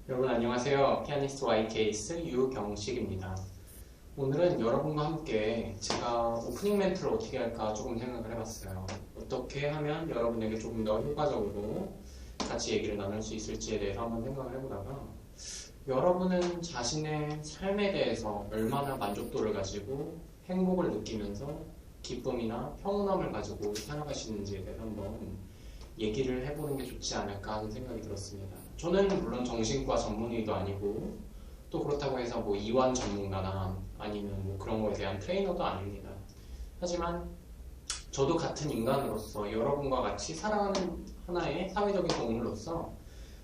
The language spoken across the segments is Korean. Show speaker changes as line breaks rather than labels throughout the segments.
여러분 안녕하세요. 피아니스트 Y케이스 유경식입니다. 오늘은 여러분과 함께 제가 오프닝 멘트를 어떻게 할까 조금 생각을 해봤어요. 어떻게 하면 여러분에게 조금 더 효과적으로 같이 얘기를 나눌 수 있을지에 대해서 한번 생각을 해보다가 여러분은 자신의 삶에 대해서 얼마나 만족도를 가지고 행복을 느끼면서 기쁨이나 평온함을 가지고 살아가시는지에 대해서 한번 얘기를 해보는 게 좋지 않을까 하는 생각이 들었습니다. 저는 물론 정신과 전문의도 아니고 또 그렇다고 해서 뭐 이완 전문가나 아니면 뭐 그런 거에 대한 트레이너도 아닙니다. 하지만 저도 같은 인간으로서 여러분과 같이 살아가는 하나의 사회적인 동물로서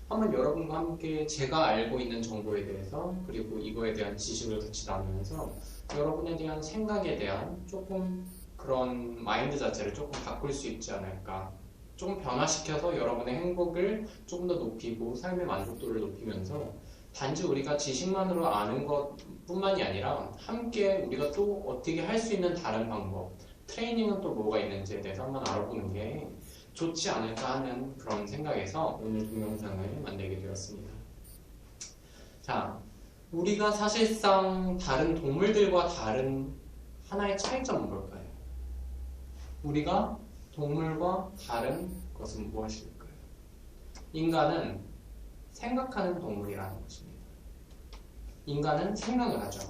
한번 여러분과 함께 제가 알고 있는 정보에 대해서 그리고 이거에 대한 지식을 같이 나누면서 여러분에 대한 생각에 대한 조금 그런 마인드 자체를 조금 바꿀 수 있지 않을까, 조금 변화시켜서 여러분의 행복을 조금 더 높이고 삶의 만족도를 높이면서 단지 우리가 지식만으로 아는 것뿐만이 아니라 함께 우리가 또 어떻게 할 수 있는 다른 방법, 트레이닝은 또 뭐가 있는지에 대해서 한번 알아보는 게 좋지 않을까 하는 그런 생각에서 오늘 동영상을 만들게 되었습니다. 자, 우리가 사실상 다른 동물들과 다른 하나의 차이점은 뭘까요? 우리가 동물과 다른 것은 무엇일까요? 인간은 생각하는 동물이라는 것입니다. 인간은 생각을 하죠.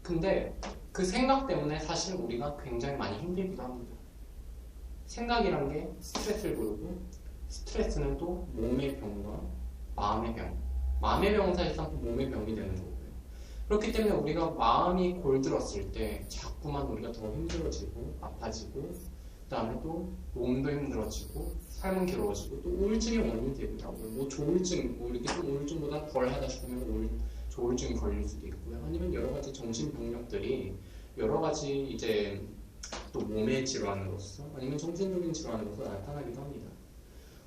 근데 그 생각 때문에 사실 우리가 굉장히 많이 힘들기도 합니다. 생각이란 게 스트레스를 부르고 스트레스는 또 몸의 병과 마음의 병. 마음의 병은 사실상 또 몸의 병이 되는 거고요. 그렇기 때문에 우리가 마음이 골들었을 때 자꾸만 우리가 더 힘들어지고 아파지고 그 다음에 또 몸도 힘들어지고 삶은 괴로워지고 또 우울증의 원인이 되기도 하고요. 뭐 조울증, 뭐 이렇게 좀 우울증보다 덜 하다 싶으면 조울증이 걸릴 수도 있고요. 아니면 여러 가지 정신병력들이 여러 가지 이제 또 몸의 질환으로서 아니면 정신적인 질환으로서 나타나기도 합니다.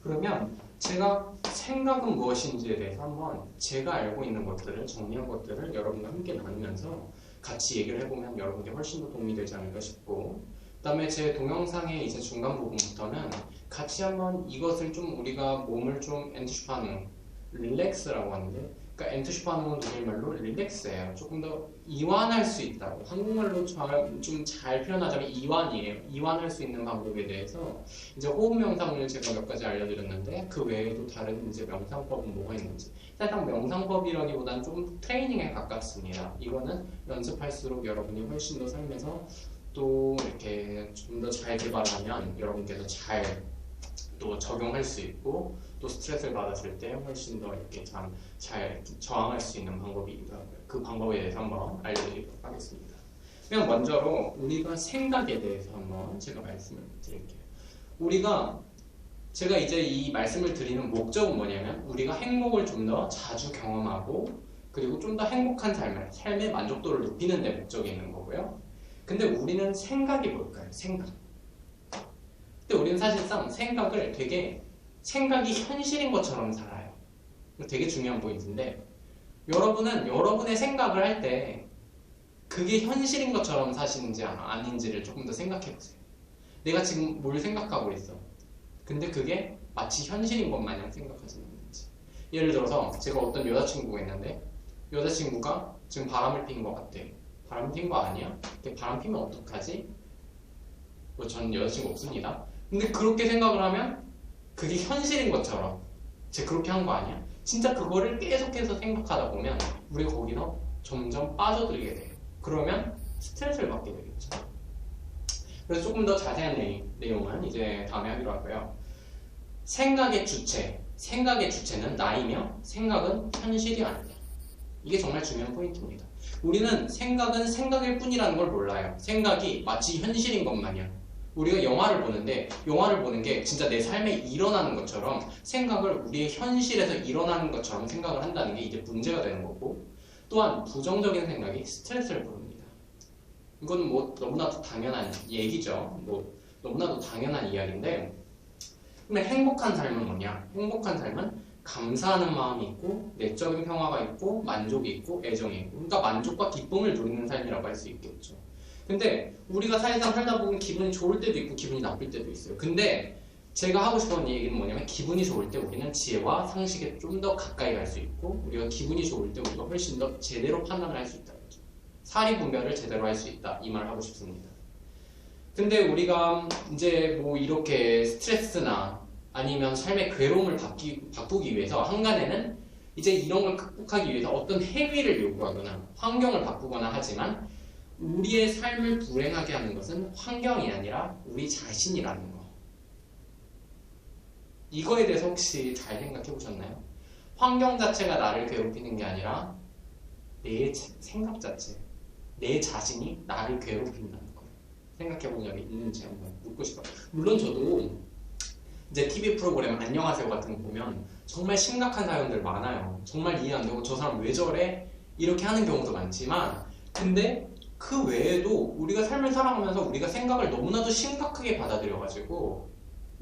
그러면 제가 생각은 무엇인지에 대해서 한번 제가 알고 있는 것들을 정리한 것들을 여러분과 함께 나누면서 같이 얘기를 해보면 여러분께 훨씬 더 도움이 되지 않을까 싶고, 그 다음에 제 동영상의 이제 중간 부분부터는 같이 한번 이것을 좀 우리가 몸을 좀 엔트슈파능, 릴렉스라고 하는데, 그러니까 엔트슈파능은 독일말로 릴렉스예요. 조금 더 이완할 수 있다고. 한국말로 좀 잘 표현하자면 이완이에요. 이완할 수 있는 방법에 대해서 이제 호흡 명상을 제가 몇 가지 알려드렸는데 그 외에도 다른 이제 명상법은 뭐가 있는지. 살짝 명상법이라기보다는 좀 트레이닝에 가깝습니다. 이거는 연습할수록 여러분이 훨씬 더 삶에서 또 이렇게 좀 더 잘 개발하면 여러분께서 잘 또 적용할 수 있고 또 스트레스를 받았을 때 훨씬 더 이렇게 참 잘 저항할 수 있는 방법이기도 하고요. 그 방법에 대해서 한번 알려드리도록 하겠습니다. 그냥 먼저로 우리가 생각에 대해서 한번 제가 말씀을 드릴게요. 제가 이제 이 말씀을 드리는 목적은 뭐냐면 우리가 행복을 좀 더 자주 경험하고 그리고 좀 더 행복한 삶의 만족도를 높이는 데 목적이 있는 거고요. 근데 우리는 생각이 뭘까요? 생각. 근데 우리는 사실상 생각이 현실인 것처럼 살아요. 되게 중요한 포인트인데 여러분은 여러분의 생각을 할 때 그게 현실인 것처럼 사시는지 아닌지를 조금 더 생각해 보세요. 내가 지금 뭘 생각하고 있어. 근데 그게 마치 현실인 것 마냥 생각하지는 않는지. 예를 들어서 제가 어떤 여자친구가 있는데 여자친구가 지금 바람을 핀 것 같아. 바람 핀 거 아니야? 근데 바람 피면 어떡하지? 뭐 전 여자친구 없습니다. 근데 그렇게 생각을 하면 그게 현실인 것처럼 제가 그렇게 한 거 아니야? 진짜 그거를 계속해서 생각하다 보면 우리가 거기서 점점 빠져들게 돼요. 그러면 스트레스를 받게 되겠죠. 그래서 조금 더 자세한 내용은 이제 다음에 하기로 하고요. 생각의 주체는 나이며 생각은 현실이 아니다. 이게 정말 중요한 포인트입니다. 우리는 생각은 생각일 뿐이라는 걸 몰라요. 생각이 마치 현실인 것 마냥. 우리가 영화를 보는데 영화를 보는 게 진짜 내 삶에 일어나는 것처럼 생각을 우리의 현실에서 일어나는 것처럼 생각을 한다는 게 이제 문제가 되는 거고, 또한 부정적인 생각이 스트레스를 부릅니다. 이건 뭐 너무나도 당연한 얘기죠. 뭐 너무나도 당연한 이야기인데, 근데 행복한 삶은 뭐냐? 행복한 삶은 감사하는 마음이 있고 내적인 평화가 있고 만족이 있고 애정이 있고, 그러니까 만족과 기쁨을 누리는 삶이라고 할 수 있겠죠. 근데 우리가 사실상 살다 보면 기분이 좋을 때도 있고 기분이 나쁠 때도 있어요. 근데 제가 하고 싶은 얘기는 뭐냐면 기분이 좋을 때 우리는 지혜와 상식에 좀 더 가까이 갈 수 있고 우리가 기분이 좋을 때 우리가 훨씬 더 제대로 판단을 할 수 있다. 사리 분별을 제대로 할 수 있다. 이 말을 하고 싶습니다. 근데 우리가 이제 뭐 이렇게 스트레스나 아니면 삶의 괴로움을 바꾸기 위해서 한간에는 이제 이런 걸 극복하기 위해서 어떤 행위를 요구하거나 환경을 바꾸거나 하지만 우리의 삶을 불행하게 하는 것은 환경이 아니라 우리 자신이라는 거. 이거에 대해서 혹시 잘 생각해 보셨나요? 환경 자체가 나를 괴롭히는 게 아니라 내 생각 자체, 내 자신이 나를 괴롭힌다는 거예요. 생각해 본 적이 있는지 한번 묻고 싶어요. 물론 저도 이제 TV 프로그램 안녕하세요 같은 거 보면 정말 심각한 사연들 많아요. 정말 이해 안 되고 저 사람 왜 저래? 이렇게 하는 경우도 많지만 근데 그 외에도 우리가 삶을 살아가면서 우리가 생각을 너무나도 심각하게 받아들여가지고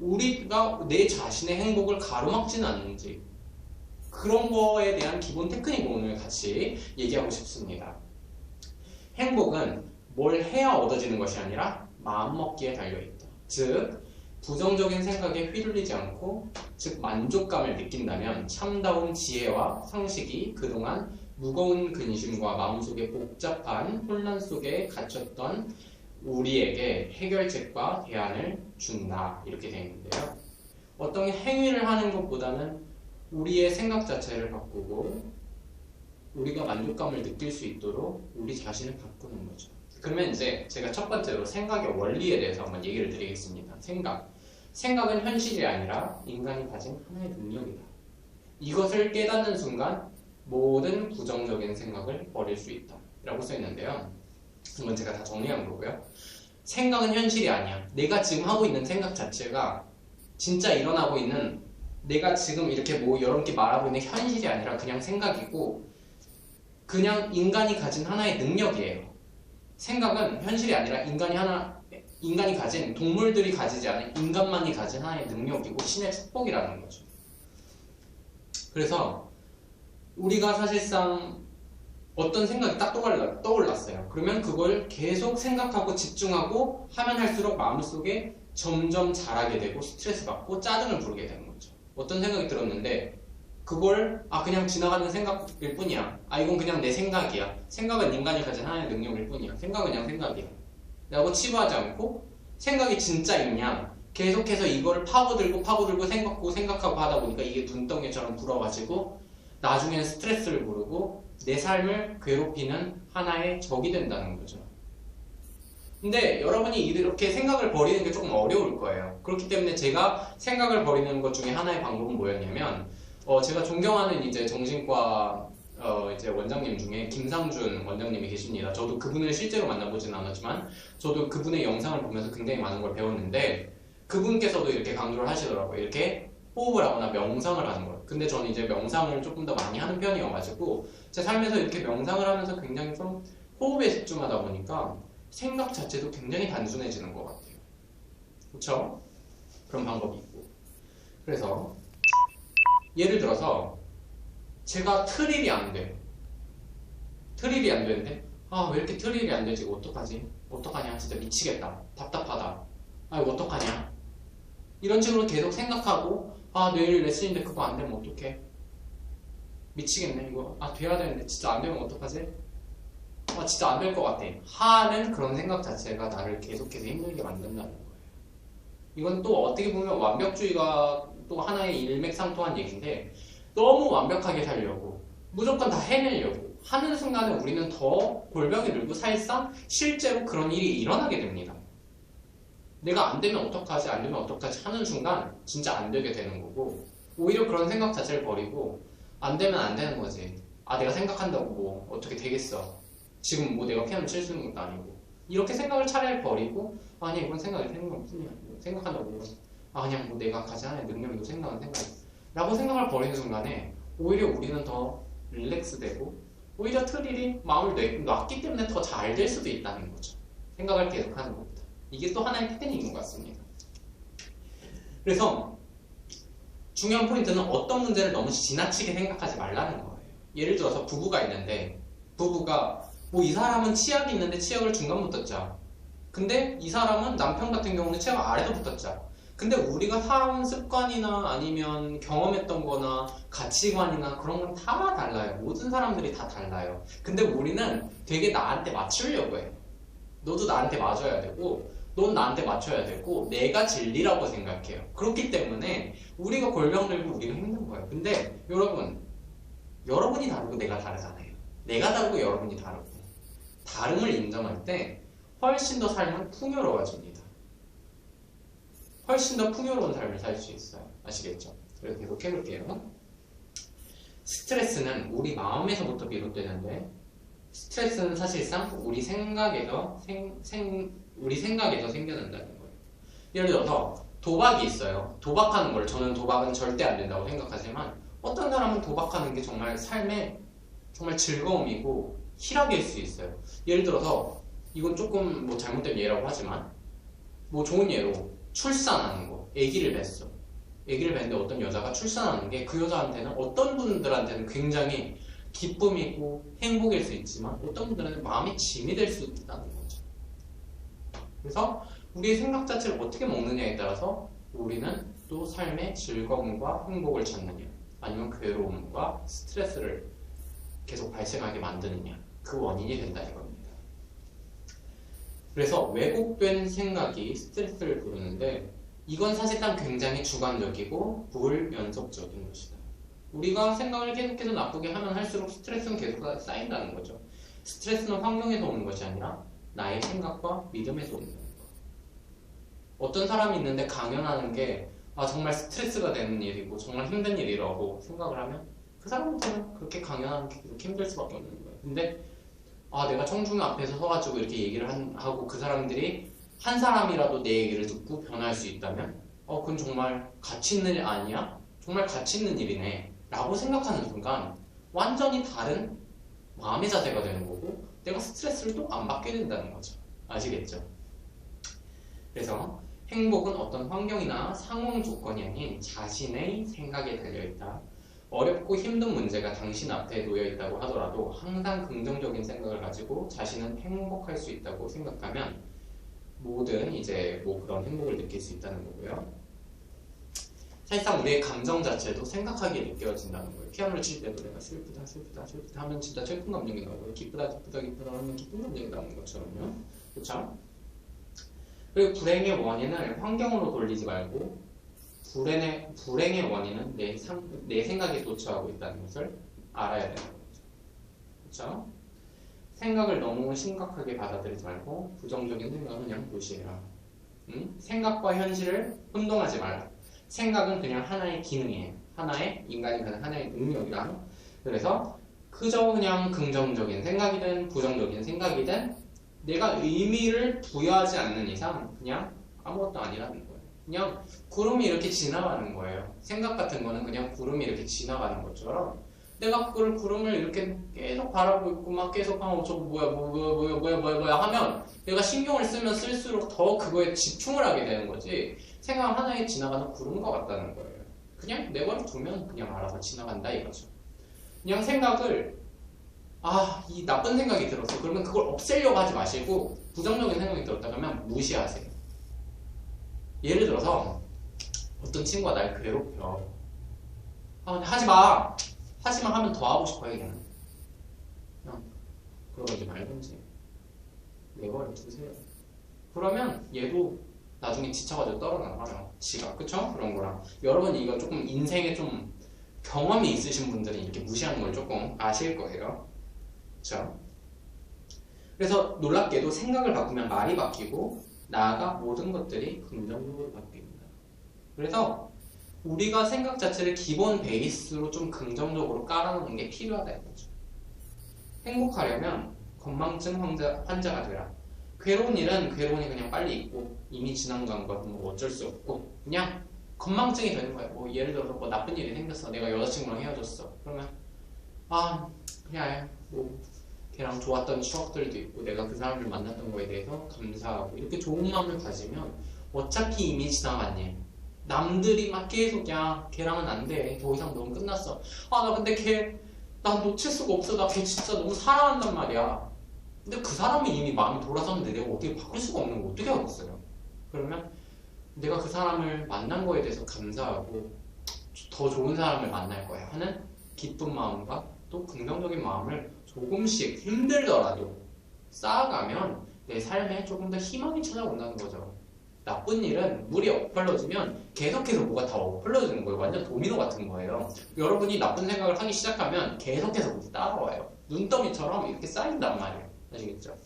우리가 내 자신의 행복을 가로막지는 않는지 그런 거에 대한 기본 테크닉을 오늘 같이 얘기하고 싶습니다. 행복은 뭘 해야 얻어지는 것이 아니라 마음먹기에 달려있다. 즉 부정적인 생각에 휘둘리지 않고 즉 만족감을 느낀다면 참다운 지혜와 상식이 그동안 무거운 근심과 마음속에 복잡한 혼란 속에 갇혔던 우리에게 해결책과 대안을 준다. 이렇게 되어 있는데요. 어떤 행위를 하는 것보다는 우리의 생각 자체를 바꾸고 우리가 만족감을 느낄 수 있도록 우리 자신을 바꾸는 거죠. 그러면 이제 제가 첫 번째로 생각의 원리에 대해서 한번 얘기를 드리겠습니다. 생각은 현실이 아니라 인간이 가진 하나의 능력이다. 이것을 깨닫는 순간 모든 부정적인 생각을 버릴 수 있다 라고 써 있는데요. 이건 제가 다 정리한 거고요. 생각은 현실이 아니야. 내가 지금 하고 있는 생각 자체가 진짜 일어나고 있는 내가 지금 이렇게 뭐 여러분께 말하고 있는 현실이 아니라 그냥 생각이고 그냥 인간이 가진 하나의 능력이에요. 생각은 현실이 아니라 인간이 가진 동물들이 가지지 않은 인간만이 가진 하나의 능력이고 신의 축복이라는 거죠. 그래서 우리가 사실상 어떤 생각이 딱 떠올랐어요. 그러면 그걸 계속 생각하고 집중하고 하면 할수록 마음속에 점점 자라게 되고 스트레스 받고 짜증을 부르게 되는 거죠. 어떤 생각이 들었는데 그걸 그냥 지나가는 생각일 뿐이야. 이건 그냥 내 생각이야. 생각은 인간이 가진 하나의 능력일 뿐이야. 생각은 그냥 생각이야. 라고 치부하지 않고 생각이 진짜 있냐 계속해서 이거를 파고들고 생각하고 하다 보니까 이게 눈덩이처럼 불어가지고 나중에는 스트레스를 부르고 내 삶을 괴롭히는 하나의 적이 된다는 거죠. 근데 여러분이 이렇게 생각을 버리는 게 조금 어려울 거예요. 그렇기 때문에 제가 생각을 버리는 것 중에 하나의 방법은 뭐였냐면 제가 존경하는 이제 정신과 이제 원장님 중에 김상준 원장님이 계십니다. 저도 그분을 실제로 만나보진 않았지만 저도 그분의 영상을 보면서 굉장히 많은 걸 배웠는데 그분께서도 이렇게 강조를 하시더라고요. 이렇게 호흡을 하거나 명상을 하는 걸. 근데 저는 이제 명상을 조금 더 많이 하는 편이어가지고 제 삶에서 이렇게 명상을 하면서 굉장히 좀 호흡에 집중하다 보니까 생각 자체도 굉장히 단순해지는 것 같아요. 그렇죠? 그런 방법이 있고. 그래서 예를 들어서 제가 트릴이 안 돼. 트릴이 안 되는데 왜 이렇게 트릴이 안 되지? 어떡하지? 어떡하냐? 진짜 미치겠다. 답답하다. 이거 어떡하냐? 이런 식으로 계속 생각하고 내일 레슨인데 그거 안 되면 어떡해? 미치겠네 이거. 돼야 되는데 진짜 안 되면 어떡하지? 진짜 안 될 것 같아. 하는 그런 생각 자체가 나를 계속해서 힘들게 만든다는 거예요. 이건 또 어떻게 보면 완벽주의가 또 하나의 일맥상통한 얘기인데 너무 완벽하게 살려고 무조건 다 해내려고 하는 순간에 우리는 더 골병이 들고 사실상 실제로 그런 일이 일어나게 됩니다. 내가 안 되면 어떡하지? 안 되면 어떡하지? 하는 순간 진짜 안 되게 되는 거고 오히려 그런 생각 자체를 버리고 안 되면 안 되는 거지. 내가 생각한다고 뭐 어떻게 되겠어. 지금 뭐 내가 피아노 칠 수 있는 것도 아니고 이렇게 생각을 차라리 버리고 아니 이건 생각이 되는 건 뿐이야. 생각한다고 그냥 뭐 내가 가진 하나의 능력이고 생각은 생각이고 라고 생각을 버리는 순간에 오히려 우리는 더 릴렉스되고 오히려 트릴이 마음을 놨기 때문에 더 잘 될 수도 있다는 거죠. 생각을 계속하는 겁니다. 이게 또 하나의 테크닉인 것 같습니다. 그래서 중요한 포인트는 어떤 문제를 너무 지나치게 생각하지 말라는 거예요. 예를 들어서 부부가 있는데 부부가 뭐 이 사람은 치약이 있는데 치약을 중간 붙었자 근데 이 사람은 남편 같은 경우는 치약을 아래서 붙었자 근데 우리가 살아온 습관이나 아니면 경험했던 거나 가치관이나 그런 건 다 달라요. 모든 사람들이 다 달라요. 근데 우리는 되게 나한테 맞추려고 해요. 너도 나한테 맞아야 되고 넌 나한테 맞춰야 되고 내가 진리라고 생각해요. 그렇기 때문에 우리가 골병 들고 우리가 힘든 거예요. 근데 여러분이 다르고 내가 다르잖아요. 내가 다르고 여러분이 다르고 다름을 인정할 때 훨씬 더 삶은 풍요로워집니다. 훨씬 더 풍요로운 삶을 살 수 있어요. 아시겠죠? 그래서 계속 해볼게요. 스트레스는 우리 마음에서부터 비롯되는데 스트레스는 사실상 우리 생각에서 생겨난다는 거예요. 예를 들어서 도박이 있어요. 도박하는 걸 저는 도박은 절대 안 된다고 생각하지만 어떤 사람은 도박하는 게 정말 삶의 정말 즐거움이고 희락일 수 있어요. 예를 들어서 이건 조금 뭐 잘못된 예라고 하지만 뭐 좋은 예로 출산하는 거, 아기를 뱄어. 아기를 뱄는데 어떤 여자가 출산하는 게 그 여자한테는 어떤 분들한테는 굉장히 기쁨이고 행복일 수 있지만 어떤 분들은 마음의 짐이 될 수 있다는 거죠. 그래서 우리의 생각 자체를 어떻게 먹느냐에 따라서 우리는 또 삶의 즐거움과 행복을 찾느냐 아니면 괴로움과 스트레스를 계속 발생하게 만드느냐 그 원인이 된다는 겁니다. 그래서 왜곡된 생각이 스트레스를 부르는데 이건 사실상 굉장히 주관적이고 불연속적인 것이다. 우리가 생각을 계속해서 나쁘게 하면 할수록 스트레스는 계속 쌓인다는 거죠. 스트레스는 환경에서 오는 것이 아니라 나의 생각과 믿음에서 오는 거예요. 어떤 사람이 있는데 강연하는 게 정말 스트레스가 되는 일이고 정말 힘든 일이라고 생각을 하면 그 사람한테는 그렇게 강연하는 게 그렇게 힘들 수밖에 없는 거예요. 근데 내가 청중 앞에서 서가지고 이렇게 얘기를 하고 그 사람들이 한 사람이라도 내 얘기를 듣고 변할 수 있다면 그건 정말 가치 있는 일 아니야? 정말 가치 있는 일이네 라고 생각하는 순간 완전히 다른 마음의 자세가 되는 거고 내가 스트레스를 또 안 받게 된다는 거죠. 아시겠죠? 그래서 행복은 어떤 환경이나 상황 조건이 아닌 자신의 생각에 달려있다. 어렵고 힘든 문제가 당신 앞에 놓여있다고 하더라도 항상 긍정적인 생각을 가지고 자신은 행복할 수 있다고 생각하면 모든 이제 뭐 그런 행복을 느낄 수 있다는 거고요. 사실상 우리의 감정 자체도 생각하기에 느껴진다는 거예요. 피아노를 칠 때도 내가 슬프다 하면 진짜 슬픈 감정이 나오고요. 기쁘다 하면 기쁜 감정이 나오는 것처럼요. 그렇죠? 그리고 불행의 원인을 환경으로 돌리지 말고 불행의 원인은 내 생각에 도처하고 있다는 것을 알아야 되는 거죠. 그렇죠? 생각을 너무 심각하게 받아들이지 말고 부정적인 생각은 그냥 무시해라. 생각과 현실을 혼동하지 말라. 생각은 그냥 하나의 기능이에요. 인간이 가진 하나의 능력이라. 그래서 그저 그냥 긍정적인 생각이든 부정적인 생각이든 내가 의미를 부여하지 않는 이상 그냥 아무것도 아니라는 거예요. 그냥 구름이 이렇게 지나가는 거예요. 생각 같은 거는 그냥 구름이 이렇게 지나가는 것처럼 내가 그걸 구름을 이렇게 계속 바라보고 있고 막 계속 저거 뭐야 하면 내가 신경을 쓰면 쓸수록 더 그거에 집중을 하게 되는 거지 생각 하나에 지나가는 구름과 같다는 거예요. 그냥 내버려 두면 그냥 알아서 지나간다 이거죠. 그냥 생각을 이 나쁜 생각이 들었어. 그러면 그걸 없애려고 하지 마시고 부정적인 생각이 들었다 그러면 무시하세요. 예를 들어서 어떤 친구가 날 괴롭혀. 근데 하지마 하면 더 하고 싶어요. 그냥 그러지 말든지 내버려 두세요. 그러면 얘도 나중에 지쳐가지고 떨어나가요. 지가. 그쵸? 그런 거랑 여러분 이거 조금 인생에 좀 경험이 있으신 분들은 이렇게 무시하는 걸 조금 아실 거예요. 그쵸? 그래서 놀랍게도 생각을 바꾸면 말이 바뀌고 나아가 모든 것들이 긍정적으로 바뀝니다. 그래서 우리가 생각 자체를 기본 베이스로 좀 긍정적으로 깔아놓는 게 필요하다는 거죠. 행복하려면 건망증 환자가 되라. 괴로운 일은 괴로운이 그냥 빨리 있고 이미 지난 건 뭐 어쩔 수 없고 그냥 건망증이 되는 거예요. 뭐 예를 들어서 뭐 나쁜 일이 생겼어. 내가 여자친구랑 헤어졌어. 그러면 그냥 뭐 걔랑 좋았던 추억들도 있고 내가 그 사람을 만났던 거에 대해서 감사하고 이렇게 좋은 마음을 가지면 어차피 이미 지나간 일 남들이 막 계속 걔랑은 안 돼. 더 이상 너무 끝났어. 나 근데 난 놓칠 수가 없어. 나 걔 진짜 너무 사랑한단 말이야. 근데 그 사람이 이미 마음이 돌아섰는데 내가 어떻게 바꿀 수가 없는 거 어떻게 하겠어요? 그러면 내가 그 사람을 만난 거에 대해서 감사하고 더 좋은 사람을 만날 거야 하는 기쁜 마음과 또 긍정적인 마음을 조금씩 힘들더라도 쌓아가면 내 삶에 조금 더 희망이 찾아온다는 거죠. 나쁜 일은 물이 엎을러지면 계속해서 뭐가 다 엎을러지는 거예요. 완전 도미노 같은 거예요. 여러분이 나쁜 생각을 하기 시작하면 계속해서 뭐가 따라와요. 눈더미처럼 이렇게 쌓인단 말이에요. 아시겠죠?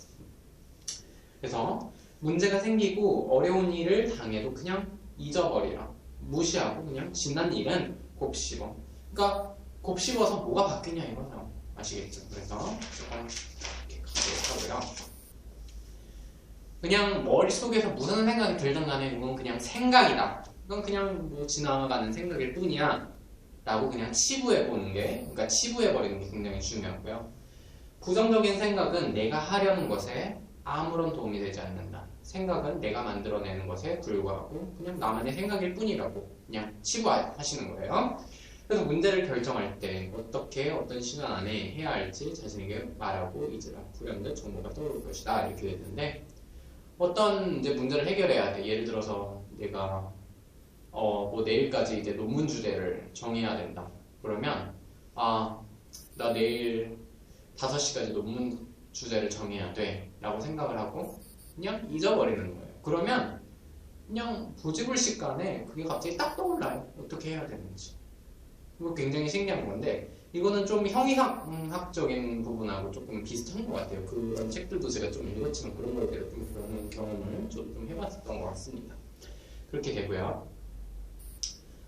그래서 문제가 생기고 어려운 일을 당해도 그냥 잊어버리라. 무시하고 그냥 지난 일은 곱씹어. 그러니까 곱씹어서 뭐가 바뀌냐 이거죠. 아시겠죠? 그래서 조금 이렇게 가도록 하고요. 그냥 머릿속에서 무슨 생각이 들든 간에 이건 그냥 생각이다. 이건 그냥 뭐 지나가는 생각일 뿐이야. 라고 그냥 치부해보는 게, 그러니까 치부해버리는 게 굉장히 중요하고요. 부정적인 생각은 내가 하려는 것에 아무런 도움이 되지 않는다. 생각은 내가 만들어내는 것에 불과하고 그냥 나만의 생각일 뿐이라고 그냥 치부하시는 거예요. 그래서 문제를 결정할 때 어떻게 어떤 시간 안에 해야 할지 자신에게 말하고 이제라 불현듯 정보가 떠오를 것이다 이렇게 되는데 어떤 이제 문제를 해결해야 돼. 예를 들어서 내가 뭐 내일까지 이제 논문 주제를 정해야 된다. 그러면 나 내일 5시까지 논문 주제를 정해야 돼 라고 생각을 하고 그냥 잊어버리는 거예요. 그러면 그냥 부지불식간에 그게 갑자기 딱 떠올라요. 어떻게 해야 되는지. 이거 굉장히 신기한 건데 이거는 좀 형이상학적인 부분하고 조금 비슷한 것 같아요. 그런 책들도 제가 좀 읽었지만 그런 거에 대해서 좀 그런 경험을 좀 해봤었던 것 같습니다. 그렇게 되고요.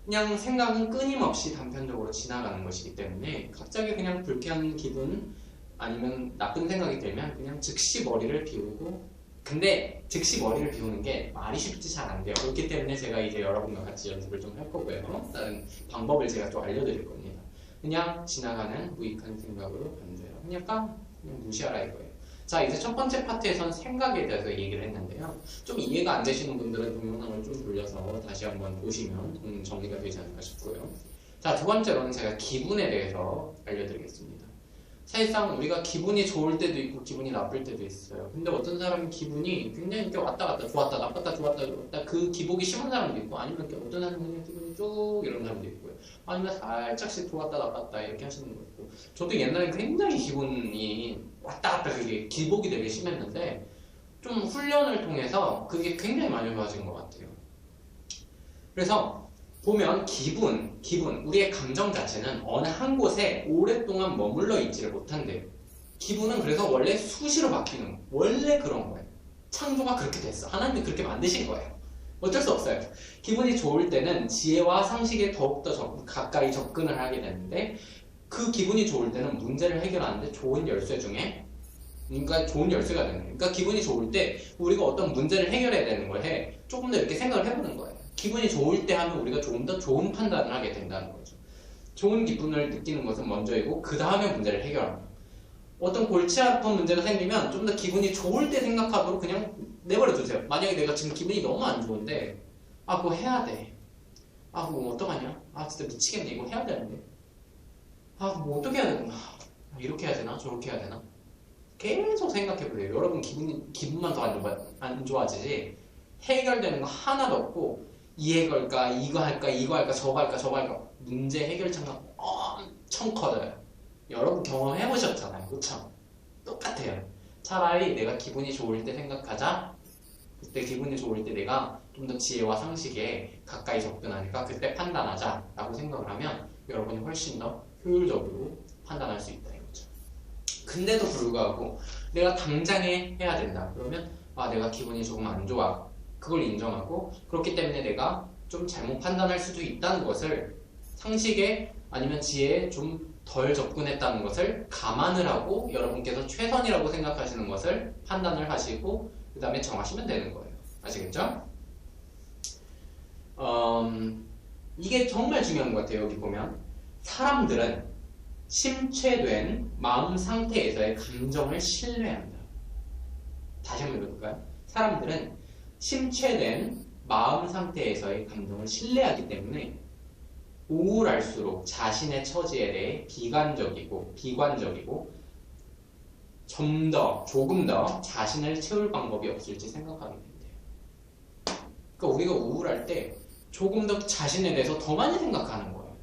그냥 생각은 끊임없이 단편적으로 지나가는 것이기 때문에 갑자기 그냥 불쾌한 기분 아니면 나쁜 생각이 들면 그냥 즉시 머리를 비우고 근데 즉시 머리를 비우는 게 말이 쉽지 잘 안 돼요. 그렇기 때문에 제가 이제 여러분과 같이 연습을 좀 할 거고요. 다른 방법을 제가 좀 알려드릴 겁니다. 그냥 지나가는 무익한 생각으로 견뎌요. 그냥 무시하라 이거예요. 자, 이제 첫 번째 파트에선 생각에 대해서 얘기를 했는데요. 좀 이해가 안 되시는 분들은 동영상을 좀 돌려서 다시 한번 보시면 정리가 되지 않을까 싶고요. 자, 두 번째로는 제가 기분에 대해서 알려드리겠습니다. 사실상 우리가 기분이 좋을 때도 있고 기분이 나쁠 때도 있어요. 근데 어떤 사람은 기분이 굉장히 이렇게 왔다 갔다 좋았다 나빴다 좋았다 좋았다 그 기복이 심한 사람도 있고 아니면 이렇게 어떤 사람은 기분이 쭉 이런 사람도 있고요. 아니면 살짝씩 좋았다 나빴다 이렇게 하시는 거 있고 저도 옛날에 굉장히 기분이 왔다 갔다 그게 기복이 되게 심했는데 좀 훈련을 통해서 그게 굉장히 많이 좋아진 것 같아요. 그래서 보면 기분, 우리의 감정 자체는 어느 한 곳에 오랫동안 머물러 있지를 못한대요. 기분은 그래서 원래 수시로 바뀌는 거예요. 원래 그런 거예요. 창조가 그렇게 됐어. 하나님이 그렇게 만드신 거예요. 어쩔 수 없어요. 기분이 좋을 때는 지혜와 상식에 더욱더 가까이 접근을 하게 되는데 그 기분이 좋을 때는 문제를 해결하는데 좋은 열쇠 중에 그러니까 좋은 열쇠가 되는 거예요. 그러니까 기분이 좋을 때 우리가 어떤 문제를 해결해야 되는 거에 조금 더 이렇게 생각을 해보는 거예요. 기분이 좋을 때 하면 우리가 조금 더 좋은 판단을 하게 된다는 거죠. 좋은 기분을 느끼는 것은 먼저이고 그 다음에 문제를 해결합니다. 어떤 골치 아픈 문제가 생기면 좀 더 기분이 좋을 때 생각하도록 그냥 내버려 두세요. 만약에 내가 지금 기분이 너무 안 좋은데 그거 해야 돼. 그거 어떡하냐? 진짜 미치겠네. 이거 해야 되는데. 뭐 어떻게 해야 되나? 이렇게 해야 되나? 저렇게 해야 되나? 계속 생각해보세요. 여러분 기분만 더 안 좋아지지 해결되는 거 하나도 없고 이 해결할까 이거 할까 저거 할까 문제 해결창가 엄청 커져요. 여러분 경험해보셨잖아요. 그쵸? 똑같아요. 차라리 내가 기분이 좋을 때 생각하자. 그때 기분이 좋을 때 내가 좀 더 지혜와 상식에 가까이 접근하니까 그때 판단하자 라고 생각을 하면 여러분이 훨씬 더 효율적으로 판단할 수 있다 이거죠. 근데도 불구하고 내가 당장에 해야 된다. 그러면 내가 기분이 조금 안 좋아. 그걸 인정하고 그렇기 때문에 내가 좀 잘못 판단할 수도 있다는 것을 상식에 아니면 지혜에 좀 덜 접근했다는 것을 감안을 하고 여러분께서 최선이라고 생각하시는 것을 판단을 하시고 그 다음에 정하시면 되는 거예요. 아시겠죠? 이게 정말 중요한 것 같아요. 여기 보면 사람들은 심취된 마음 상태에서의 감정을 신뢰한다. 다시 한번 읽어볼까요? 사람들은 심취된 마음 상태에서의 감정을 신뢰하기 때문에 우울할수록 자신의 처지에 대해 비관적이고 조금 더 자신을 채울 방법이 없을지 생각하게 된대요. 그러니까 우리가 우울할 때 조금 더 자신에 대해서 더 많이 생각하는 거예요.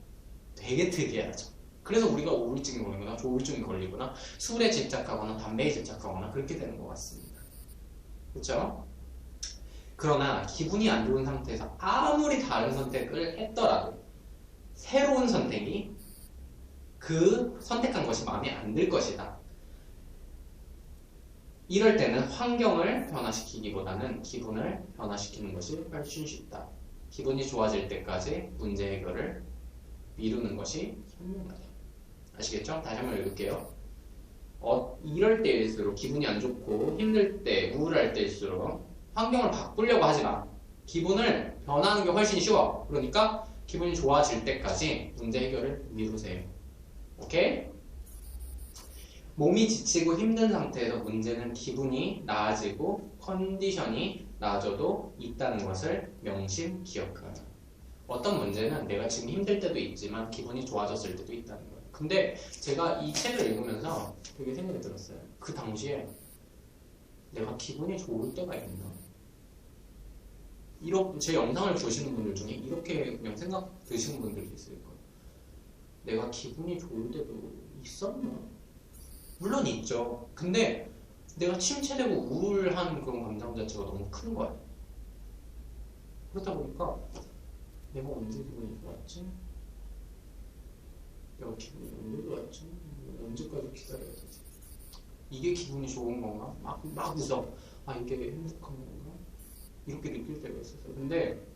되게 특이하죠. 그래서 우리가 우울증이 걸리거나 조울증이 걸리거나 술에 집착하거나 담배에 집착하거나 그렇게 되는 것 같습니다. 그렇죠? 그러나 기분이 안 좋은 상태에서 아무리 다른 선택을 했더라도 새로운 선택이 그 선택한 것이 마음에 안 들 것이다. 이럴 때는 환경을 변화시키기보다는 기분을 변화시키는 것이 훨씬 쉽다. 기분이 좋아질 때까지 문제 해결을 미루는 것이 현명하다. 아시겠죠? 다시 한번 읽을게요. 이럴 때일수록 기분이 안 좋고 힘들 때, 우울할 때일수록 환경을 바꾸려고 하지 마. 기분을 변화하는 게 훨씬 쉬워. 그러니까 기분이 좋아질 때까지 문제 해결을 미루세요. 오케이? 몸이 지치고 힘든 상태에서 문제는 기분이 나아지고 컨디션이 나아져도 있다는 것을 명심 기억하라. 어떤 문제는 내가 지금 힘들 때도 있지만 기분이 좋아졌을 때도 있다는 거예요. 근데 제가 이 책을 읽으면서 되게 생각이 들었어요. 그 당시에 내가 기분이 좋을 때가 있나? 제 영상을 보시는 분들 중에 이렇게 그냥 생각 드시는 분들이 있을 거예요. 내가 기분이 좋을 때도 있었나? 물론 있죠. 근데 내가 침체되고 우울한 그런 감정 자체가 너무 큰 거야. 그렇다 보니까 내가 언제 기분이 좋았지? 내가 기분이 언제 좋았지? 언제까지 기다려야 되지? 이게 기분이 좋은 건가? 막 웃어. 이게 행복한 건가? 이렇게 느낄 때가 있었어요. 근데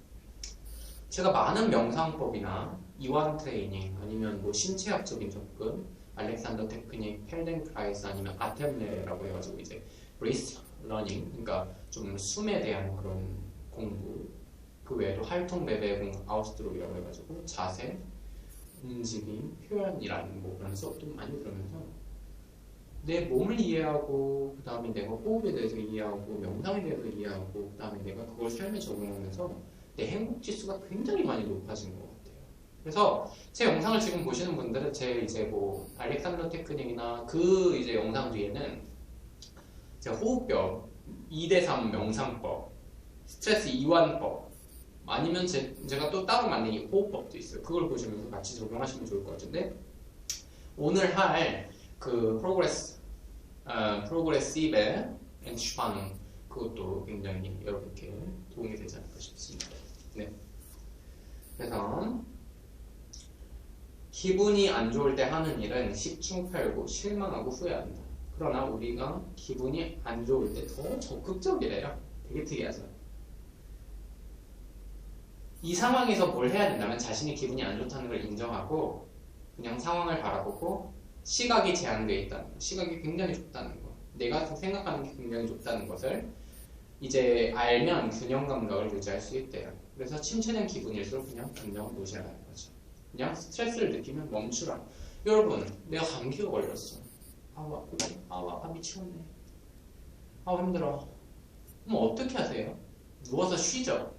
제가 많은 명상법이나 이완 트레이닝 아니면 뭐 신체학적인 접근, 알렉산더 테크닉, 펠덴크라이스 아니면 아템레라고 해가지고 이제 브리스 러닝, 그러니까 좀 숨에 대한 그런 공부, 그 외에도 활동배배 공부, 아웃스트록이라고 해가지고 자세, 움직임, 표현이라는 뭐 그런 수업도 많이 들으면서 내 몸을 이해하고 그 다음에 내가 호흡에 대해서 이해하고 명상에 대해서 이해하고 그 다음에 내가 그걸 삶에 적용하면서 내 행복 지수가 굉장히 많이 높아진 것 같아요. 그래서 제 영상을 지금 보시는 분들은 제 이제 뭐 알렉산더 테크닉이나 그 이제 영상 뒤에는 제 호흡법, 2대3 명상법, 스트레스 이완법 아니면 제가 또 따로 만든 이 호흡법도 있어요. 그걸 보시면서 같이 적용하시면 좋을 것 같은데 오늘 할 그 프로그레시베 엔슈파능 그것도 굉장히 여러분께 도움이 되지 않을까 싶습니다. 네. 그래서 기분이 안 좋을 때 하는 일은 십중팔구 실망하고 후회한다. 그러나 우리가 기분이 안 좋을 때 더 적극적이래요. 되게 특이하죠. 이 상황에서 뭘 해야 된다면 자신이 기분이 안 좋다는 걸 인정하고 그냥 상황을 바라보고 시각이 제한되어 있다는 거, 시각이 굉장히 좁다는 거, 내가 생각하는 게 굉장히 좁다는 것을 이제 알면 균형 감각을 유지할 수 있대요. 그래서 침체된 기분일수록 그냥 감정을 무시하라는 거죠. 그냥 스트레스를 느끼면 멈추라. 여러분, 내가 감기가 걸렸어. 아파 미치겠네. 힘들어. 그럼 어떻게 하세요? 누워서 쉬죠.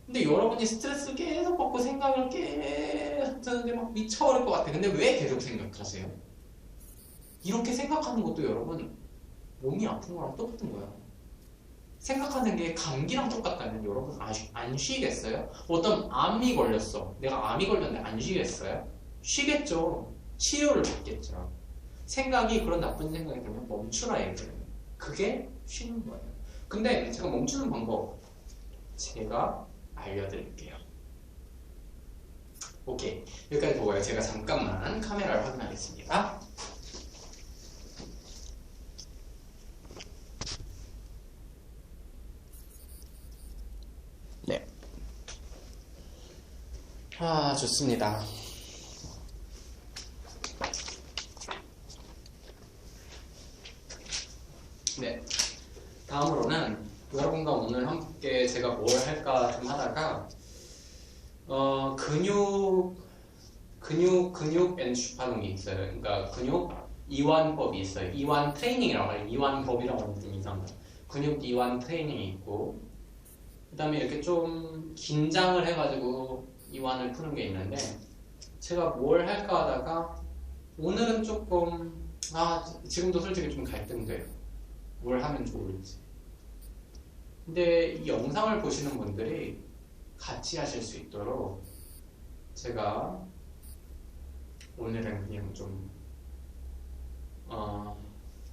근데 여러분이 스트레스 계속 받고 생각을 계속 드는데 막 미쳐버릴 것 같아. 근데 왜 계속 생각하세요? 이렇게 생각하는 것도 여러분 몸이 아픈 거랑 똑같은 거야. 생각하는 게 감기랑 똑같다면 여러분 안 쉬겠어요? 어떤 암이 걸렸어. 내가 암이 걸렸는데 안 쉬겠어요? 쉬겠죠. 치료를 받겠죠. 생각이 그런 나쁜 생각이 들면 멈추라 얘기해요. 그게 쉬는 거예요. 근데 제가 멈추는 방법 제가 알려드릴게요. 오케이, 여기까지 보고요. 제가 잠깐만 카메라를 확인하겠습니다. 네. 좋습니다. 네. 다음으로는 여러분과 오늘 함께 제가 뭘 할까 좀 하다가 근육 엔슈파능이 있어요. 그러니까 근육 이완법이 있어요. 이완 트레이닝이라고 해요. 이완법이라고 하면 좀 이상해요. 근육 이완 트레이닝이 있고 그 다음에 이렇게 좀 긴장을 해가지고 이완을 푸는 게 있는데 제가 뭘 할까 하다가 오늘은 조금 지금도 솔직히 좀 갈등돼요. 뭘 하면 좋을지. 근데 이 영상을 보시는 분들이 같이 하실 수 있도록 제가 오늘은 그냥 좀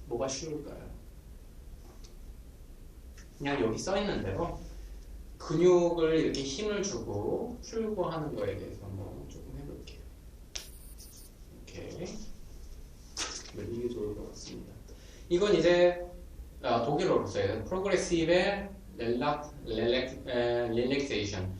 뭐가 쉬울까요? 그냥 여기 써 있는 대로 근육을 이렇게 힘을 주고 풀고 하는 거에 대해서 한번 조금 해볼게요. 이렇게 이게 좋을 것 같습니다. 이건 이제 독일어로 써요. Progressive Relaxation.